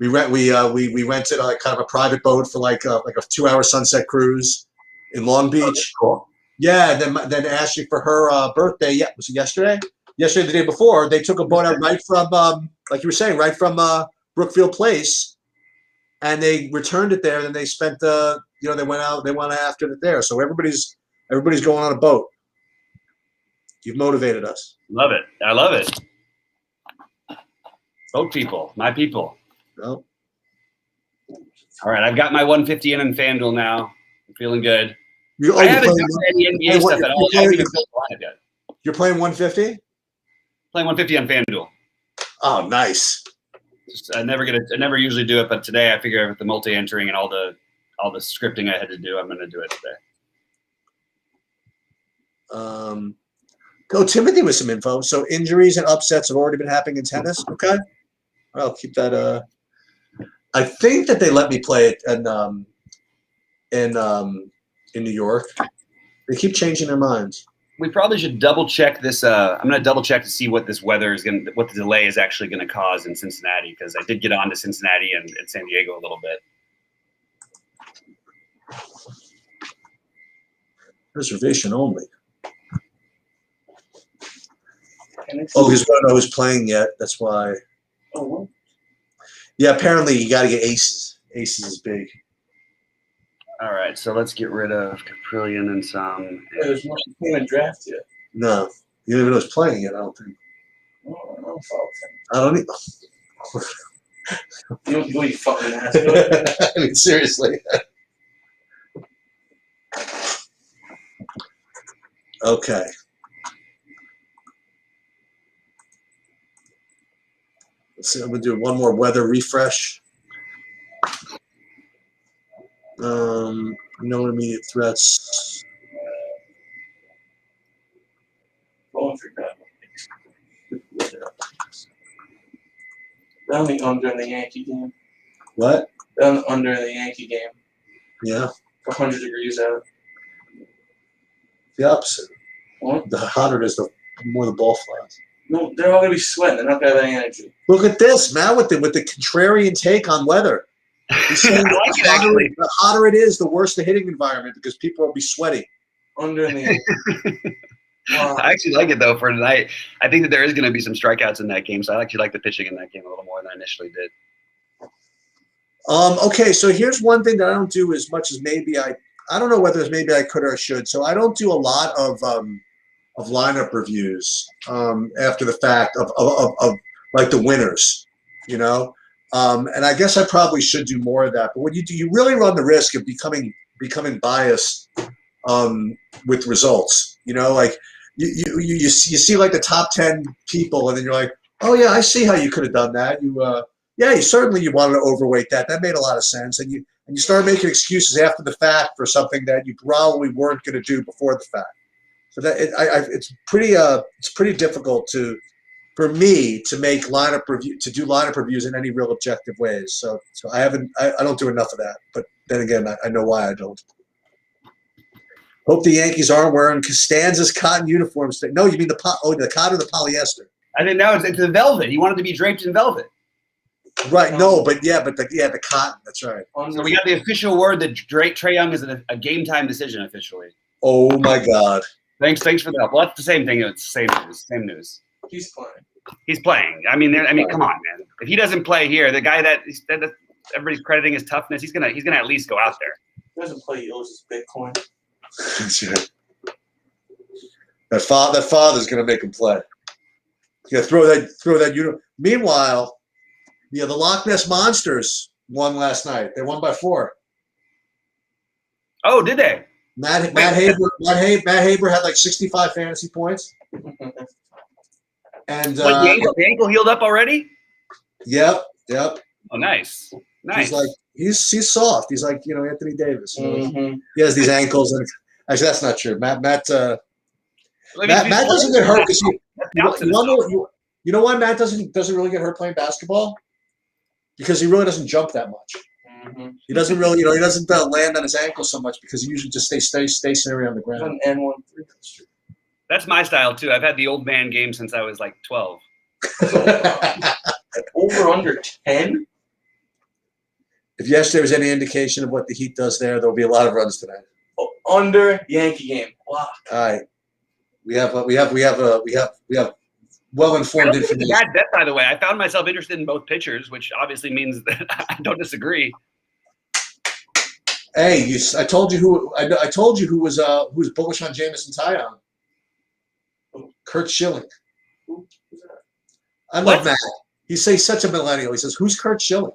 We rented like kind of a private boat for like a 2-hour sunset cruise in Long Beach. Cool. Yeah. Then Ashley for her birthday. Yeah, was it yesterday? Yesterday, the day before, they took a boat out right from like you were saying, right from Brookfield Place, and they returned it there. And then they spent they went after it there. So everybody's going on a boat. You've motivated us. Love it. I love it. Boat people, my people. No. All right, I've got my 150 in FanDuel now. I'm feeling good. You, I haven't playing, done any NBA Hey, what- stuff at all. you're I haven't playing- even built the lineup yet. you're playing 150? Playing 150 on FanDuel. Oh, nice. I never usually do it, but today I figure with the multi-entering and all the scripting I had to do, I'm going to do it today. Go Timothy with some info. So injuries and upsets have already been happening in tennis. Okay, I'll keep that. I think that they let me play it in New York. They keep changing their minds. We probably should double check this. I'm going to double check to see what this weather is what the delay is actually going to cause in Cincinnati, because I did get on to Cincinnati and San Diego a little bit. Reservation only. And Oh, because we don't know who's playing yet. That's why. oh, well, Yeah, apparently you got to get aces. Aces is big. All right, so let's get rid of Caprillion and some. there's no team in draft yet. No, you don't even know who's playing yet. I don't think. Oh, I don't follow I don't need. him. You fucking ass. Go ahead. I mean, seriously. Okay. Let's see. I'm gonna do one more weather refresh. No immediate threats. Going for that. Down the under in the Yankee game. What? Down the under in the Yankee game. Yeah. 100 degrees out. The opposite. What? The hotter it is, the more the ball flies. No, they're all gonna be sweating. They're not gonna have any energy. Look at this, man, with the contrarian take on weather. He's saying I like it, actually. the hotter it is, the worse the hitting environment because people will be sweaty. Under in the Yankee. Wow. I actually like it though for tonight. I think that there is going to be some strikeouts in that game, so I actually like the pitching in that game a little more than I initially did. Okay, so here's one thing that I don't do as much as maybe I don't know whether maybe I could or I should. So I don't do a lot of lineup reviews after the fact of like the winners, you know. And I guess I probably should do more of that. But when you do, you really run the risk of becoming biased with results. You know, like you see like the top 10 people, and then you're like, oh yeah, I see how you could have done that. You certainly you wanted to overweight that. That made a lot of sense. And you start making excuses after the fact for something that you probably weren't going to do before the fact. So that it's pretty difficult to for me to make lineup review, to do lineup reviews in any real objective ways. So I don't do enough of that. But then again, I know why I don't. Hope the Yankees aren't wearing Costanza's cotton uniforms. No, you mean the cotton or the polyester? I think now it's the velvet. He wanted to be draped in velvet. Right. No, but the cotton. That's right. So we got the official word that Trae Young is a game time decision officially. Oh my God. Thanks for the help. Well, that's the same thing. It's the same news. He's playing. He's playing. I mean, come on, man. If he doesn't play here, the guy that everybody's crediting his toughness, he's gonna at least go out there. He doesn't play. He owes his Bitcoin. That father's gonna make him play. Yeah, throw that. Meanwhile, the Loch Ness Monsters won last night. They won by 4. Oh, did they? Matt Haber had like 65 fantasy points. And the ankle healed up already? Yep. Oh, nice. He's like he's soft. He's like Anthony Davis. Mm-hmm. He has these ankles, and actually that's not true. Matt doesn't get hurt because you know why Matt doesn't really get hurt playing basketball? Because he really doesn't jump that much. Mm-hmm. He doesn't really, he doesn't land on his ankle so much because he usually just stays stationary on the ground. N1-3. That's my style too. I've had the old man game since I was like 12. Over under 10. If yesterday was any indication of what the Heat does there'll be a lot of runs tonight. Under Yankee game. Wow. All right, we have well-informed information. Bad bet, by the way. I found myself interested in both pitchers, which obviously means that I don't disagree. Hey, I told you who was bullish on Jameson Taillon. Kurt Schilling. I love Matt. He's such a millennial. He says, "Who's Kurt Schilling?"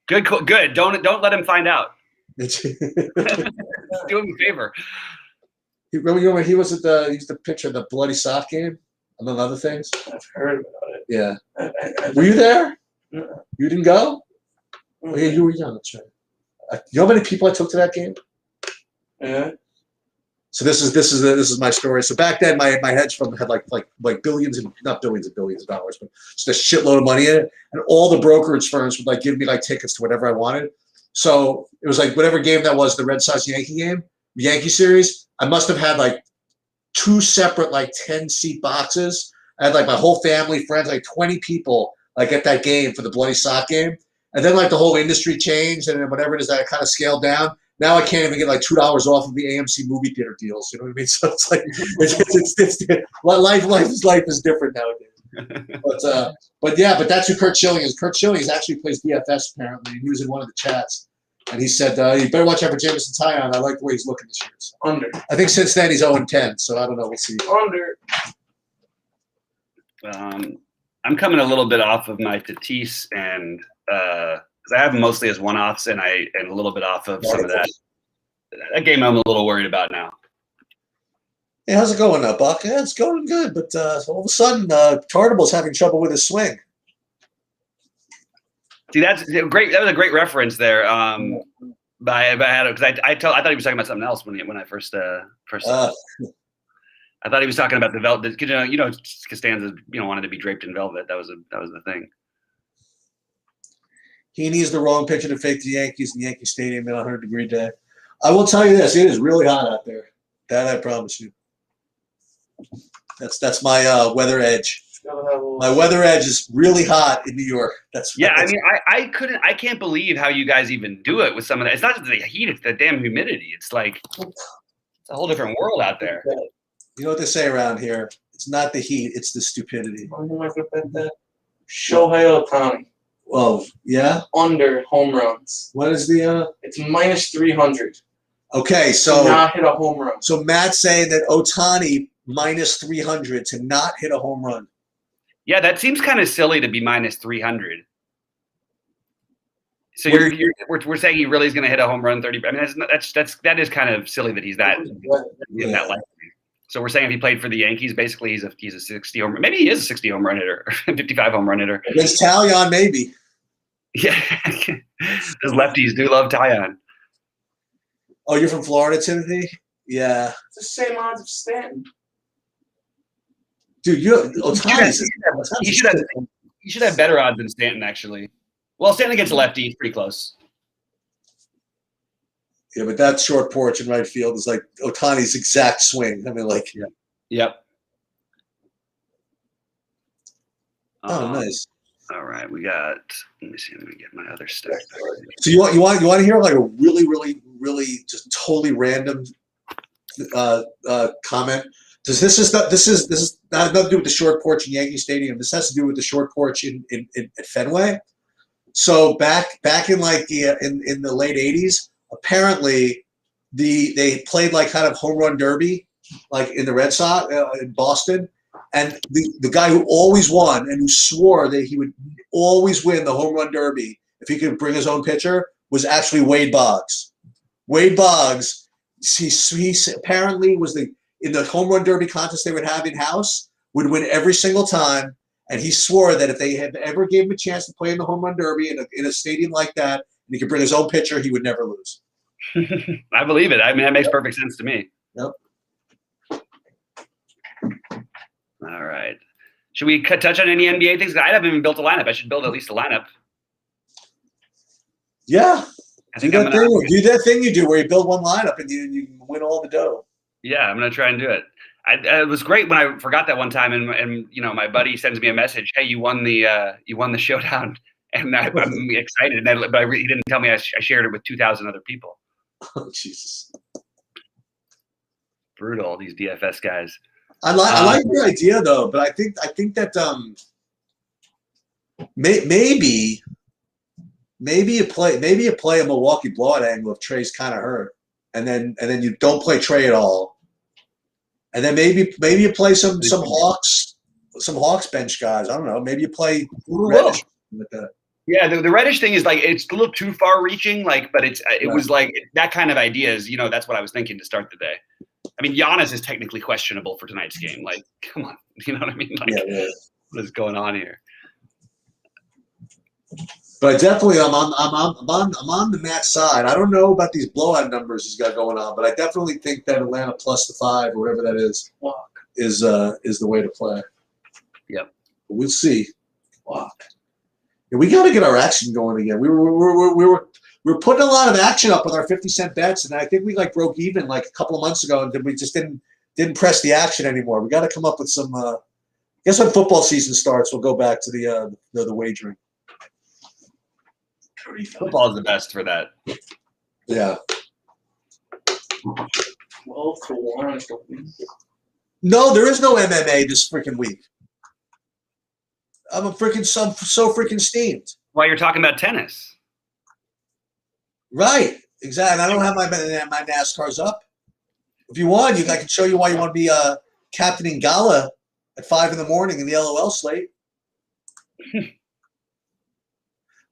Good. Don't let him find out. Do him a favor. Remember he was the pitcher of the Bloody Sock game, among other things. I've heard about it. Yeah. Were you there? No. You didn't go? Oh, yeah, you were young. That's right. You know how many people I took to that game? Yeah. So this is my story. So back then, my hedge fund had like billions and not billions of dollars, but just a shitload of money in it, and all the brokerage firms would give me tickets to whatever I wanted. So it was whatever game that was, the Red Sox Yankee game, Yankee series. I must have had 2 separate 10-seat boxes. I had my whole family, friends, 20 people at that game for the Bloody Sock game, and then the whole industry changed, and then whatever it is that I kind of scaled down. Now I can't even get $2 off of the AMC movie theater deals. You know what I mean? So it's life is different nowadays. But that's who Kurt Schilling is. Kurt Schilling actually plays DFS apparently. He was in one of the chats, and he said you better watch out for Jameson Taillon. I like the way he's looking this year. So Under. I think since then he's 0-10. So I don't know. We'll see. Under. I'm coming a little bit off of my Tatis and. Because I have them mostly as one-offs, and a little bit off of some of that. That game I'm a little worried about now. Hey, how's it going now, Buck? Yeah, it's going good, but all of a sudden, Tartable's having trouble with his swing. See, that's great. That was a great reference there. But I had because I thought he was talking about something else when I first. I thought he was talking about the velvet. Costanza wanted to be draped in velvet. That was the thing. Heaney is the wrong pitcher to fake the Yankees in Yankee Stadium in a 100-degree day. I will tell you this: it is really hot out there. That I promise you. That's my weather edge. My weather edge is really hot in New York. I can't believe how you guys even do it with some of that. It's not just the heat; it's the damn humidity. It's it's a whole different world out there. You know what they say around here? It's not the heat; it's the stupidity. Shohei Ohtani. Well, yeah. Under home runs. What is the? It's -300. Okay, so to not hit a home run. So Matt's saying that Ohtani -300 to not hit a home run. Yeah, that seems kind of silly to be -300. So we're saying he really is going to hit a home run 30. I mean, that is kind of silly that he's that in that likely. So we're saying if he played for the Yankees, basically he's a 60 home. Maybe he is a 60 home run hitter, 55 home run hitter. Against Taillon, maybe. Yeah, those lefties do love Taillon. Oh, you're from Florida, Timothy? Yeah. It's the same odds of Stanton. Dude, Otani's He should have better odds than Stanton, actually. Well, Stanton against a lefty is pretty close. Yeah, but that short porch in right field is like Otani's exact swing. I mean, like, Yep. oh, nice. All right, we got. Let me see. Let me get my other stuff. So you want to hear like a really just totally random comment? This is not nothing to do with the short porch in Yankee Stadium. This has to do with the short porch at Fenway. So back in like in the late '80s, apparently they played like kind of home run derby, like in the Red Sox in Boston. And the guy who always won and who swore that he would always win the home run derby if he could bring his own pitcher was actually Wade Boggs. Wade Boggs, he apparently was in the home run derby contest they would have in-house, would win every single time. And he swore that if they had ever gave him a chance to play in the home run derby in a stadium like that, and he could bring his own pitcher, he would never lose. I believe it. I mean, that makes perfect sense to me. Yep. All right. Should we touch on any NBA things? I haven't even built a lineup. I should build at least a lineup. Yeah. I think do that thing you do where you build one lineup and you win all the dough. Yeah, I'm gonna try and do it. It was great when I forgot that one time, and you know, my buddy sends me a message. Hey, you won the showdown, and I'm excited. But he didn't tell me I shared it with 2,000 other people. Oh Jesus! Brutal. These DFS guys. I like the idea though, but I think that maybe you play a Milwaukee blowout angle if Trey's kind of hurt, and then you don't play Trey at all, and then maybe you play some Hawks bench guys. I don't know. Maybe you play Reddish with that. Yeah, the Reddish thing is like it's a little too far reaching, like, but it was like that kind of idea is, you know, that's what I was thinking to start the day. I mean, Giannis is technically questionable for tonight's game. Like, come on, you know what I mean? Like, what is going on here? But definitely, I'm on the Matt's side. I don't know about these blowout numbers he's got going on, but I definitely think that Atlanta plus the 5 or whatever that is the way to play. Yep. We'll see. Walk. Yeah, we got to get our action going again. We were putting a lot of action up with our 50-cent bets, and I think we like broke even like a couple of months ago, and then we just didn't press the action anymore. We got to come up with some. I guess when football season starts, we'll go back to the wagering. Football is the best for that. Yeah. 12-1. No, there is no MMA this freaking week. I'm so freaking steamed. While you're talking about tennis. Right, exactly. I don't have my NASCARs up. If you want, I can show you why you want to be captaining Gala at 5 a.m. in the LOL slate.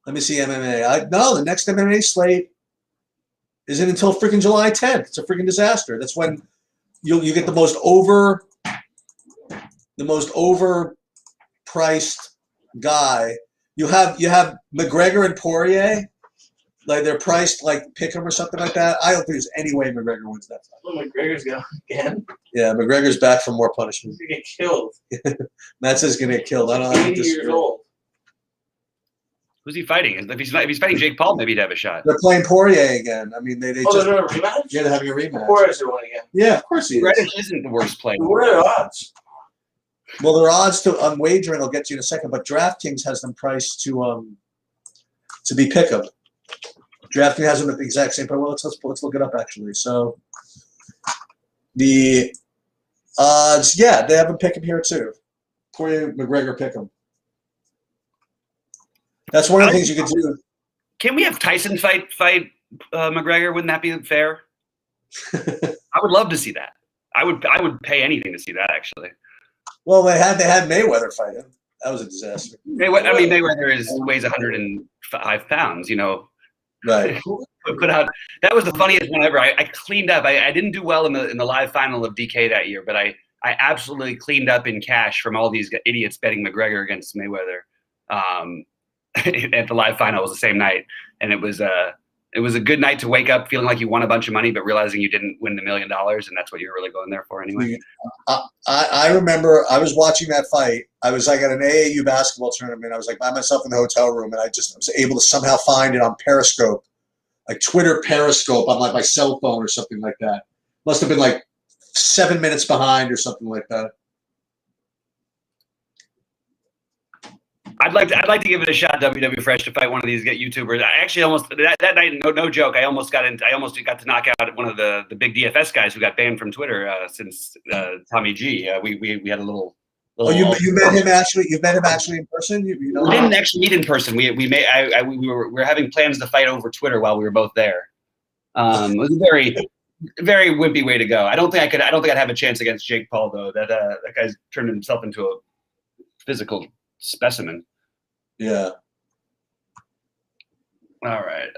Let me see MMA. No, the next MMA slate isn't until freaking July 10th. It's a freaking disaster. That's when you get the most overpriced guy. You have McGregor and Poirier. Like they're priced like Pick'em or something like that. I don't think there's any way McGregor wins that fight. Well, McGregor's going again. Yeah, McGregor's back for more punishment. He's gonna get killed. Matt says he's gonna get killed. I don't know. 80 years old. Who's he fighting? If he's fighting Jake Paul, maybe he'd have a shot. They're playing Poirier again. I mean, they They're just doing a rematch? they're having a rematch. Poirier's the one again. Yeah, of course he is. Reddish isn't the worst player. What are the odds? Well, their odds on wagering I'll get to you in a second, but DraftKings has them priced to be Pick'em. DraftKings has them at the exact same price. Well, let's look it up actually. So the odds, yeah, they have them Pick'em here too. Poirier, McGregor, Pick'em. That's one of the things you could do. Can we have Tyson fight McGregor? Wouldn't that be fair? I would love to see that. I would pay anything to see that actually. Well, they had Mayweather fight him. That was a disaster. Mayweather weighs 105 pounds. You know, right? Put out. That was the funniest one ever. I cleaned up. I didn't do well in the live final of DK that year, but I absolutely cleaned up in cash from all these idiots betting McGregor against Mayweather. At the live final, it was the same night, and it was It was a good night to wake up feeling like you won a bunch of money, but realizing you didn't win $1 million, and that's what you're really going there for anyway. I remember I was watching that fight. I was like at an AAU basketball tournament. I was like by myself in the hotel room, and I was able to somehow find it on Periscope, like Twitter Periscope on like my cell phone or something like that. Must have been like 7 minutes behind or something like that. I'd like to give it a shot, WW Fresh, to fight one of these YouTubers. I actually almost that night, no joke. I almost got to knock out one of the big DFS guys who got banned from Twitter since Tommy G. We had a little. Oh, you met him actually? You met him actually in person? You know? We didn't actually meet in person. We were having plans to fight over Twitter while we were both there. It was a very, very wimpy way to go. I don't think I'd have a chance against Jake Paul though. That guy's turned himself into a physical specimen. Yeah. All right.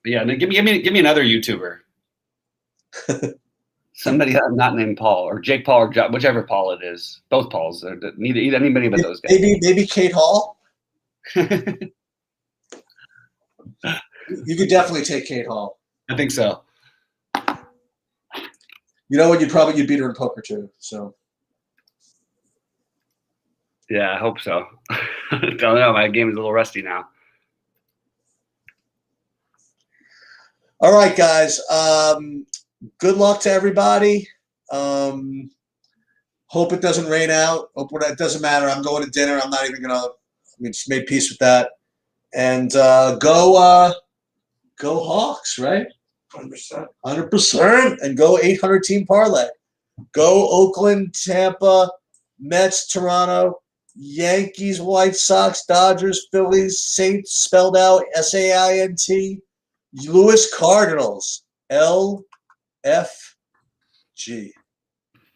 Yeah. Give me another YouTuber. Somebody not named Paul or Jake Paul or whichever Paul it is. Both Pauls. Neither anybody but those guys. Maybe Kate Hall. You could definitely take Kate Hall. I think so. You know what? You'd beat her in poker too. So. Yeah, I hope so. Don't know. My game is a little rusty now. All right, guys. Good luck to everybody. Hope it doesn't rain out. It doesn't matter. I'm going to dinner. I'm not even gonna. We just made peace with that. And go Hawks, right? 100%. 100%. And go 800 team parlay. Go Oakland, Tampa, Mets, Toronto, Yankees, White Sox, Dodgers, Phillies, Saints spelled out SAINT, Louis Cardinals, LFG.